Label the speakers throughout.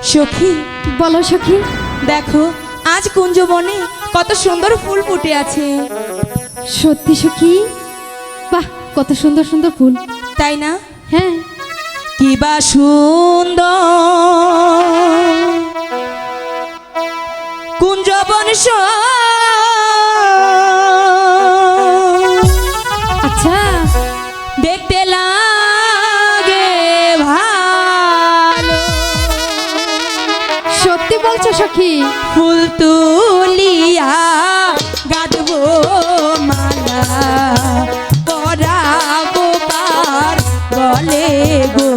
Speaker 1: সখী,
Speaker 2: বলো সখী।
Speaker 1: দেখো আজ কুঞ্জবনে কত সুন্দর ফুল ফুটে আছে।
Speaker 2: সত্যি সখী, বাহ কত সুন্দর সুন্দর ফুল।
Speaker 1: তাই না?
Speaker 2: হ্যাঁ।
Speaker 1: কি বা সুন্দর কুঞ্জবন
Speaker 2: আচ্ছা,
Speaker 1: দেখতে লাগে ভালো।
Speaker 2: সত্যি বলছো সখী?
Speaker 1: ফুল তুলিয়া গাঁথবো মালা, পরাবো পার বলে গো।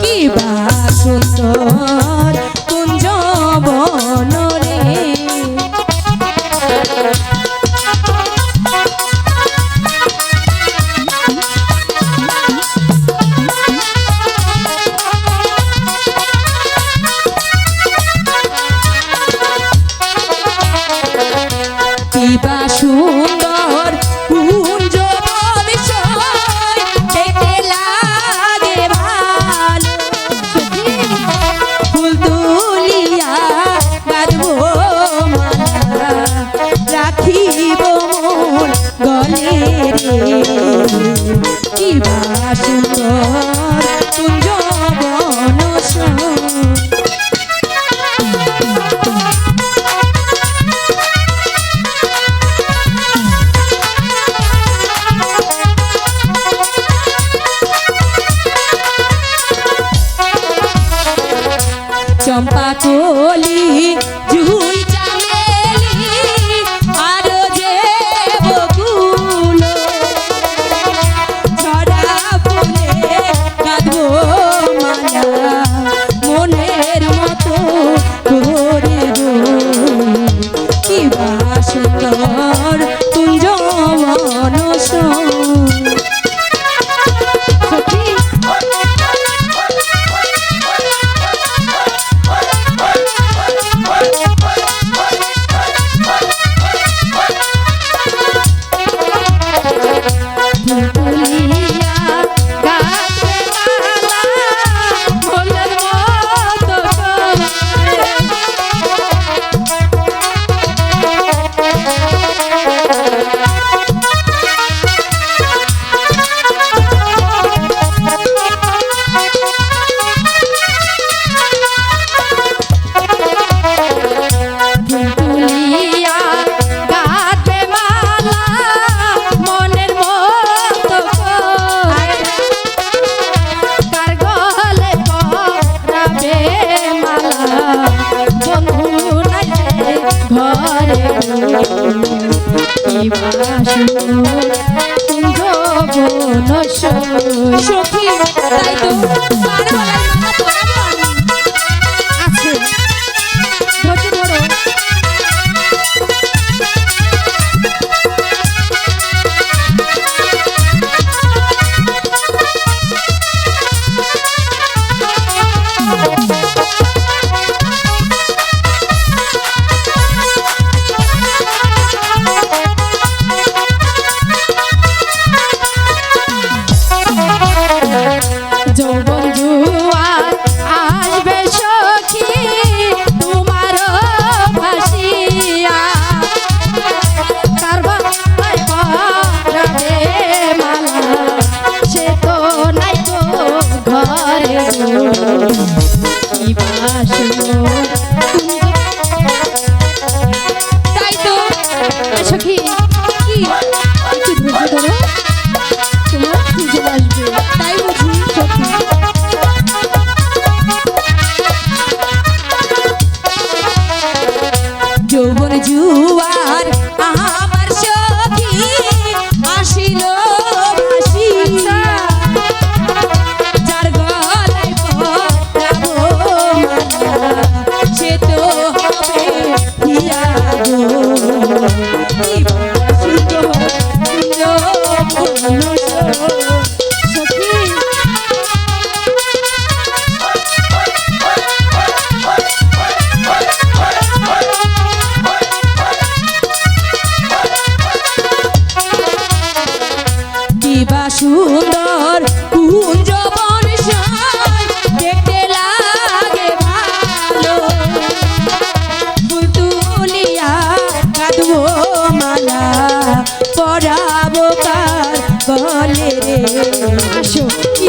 Speaker 1: কি বা সুন্দর কুঞ্জবন রে। কি বা সুন্দর কুঞ্জবন বিষয়, দেখতে লাগে ভালো। ফুল তুলিয়া গাঁথবো মালা, রাখিব মোর গলে রে। কি বা সুন্দর কুঞ্জবন সয়। চম্পা কলি জুই চামেলি আরো যে বকুল, ছড়া ফুলে গাঁথবো মালা, মনের মতো করে গো। কি বা সুন্দর কুঞ্জবন সয়। সখী, তাই তো কার গলায় মালা পরাবো আমি।
Speaker 2: আছে, ধরতে ধরো।
Speaker 1: যৌবন জুয়ার আসবে সখী তোমার ভাসিয়া, কার গলায় পরাবে মালা, সে তো নাই তো ঘরে গো। কি বা সুন্দর তাই তো
Speaker 2: সখী কি একটু ধৈর্য ধরো, তোমার সুযোগ আসবে।
Speaker 1: তাই বুঝি
Speaker 2: সখী
Speaker 1: যৌবন জুয়ার আমার সখী আসিল ভাসিয়া, যার গলায় পরাবো মালা, রে
Speaker 2: এসো কি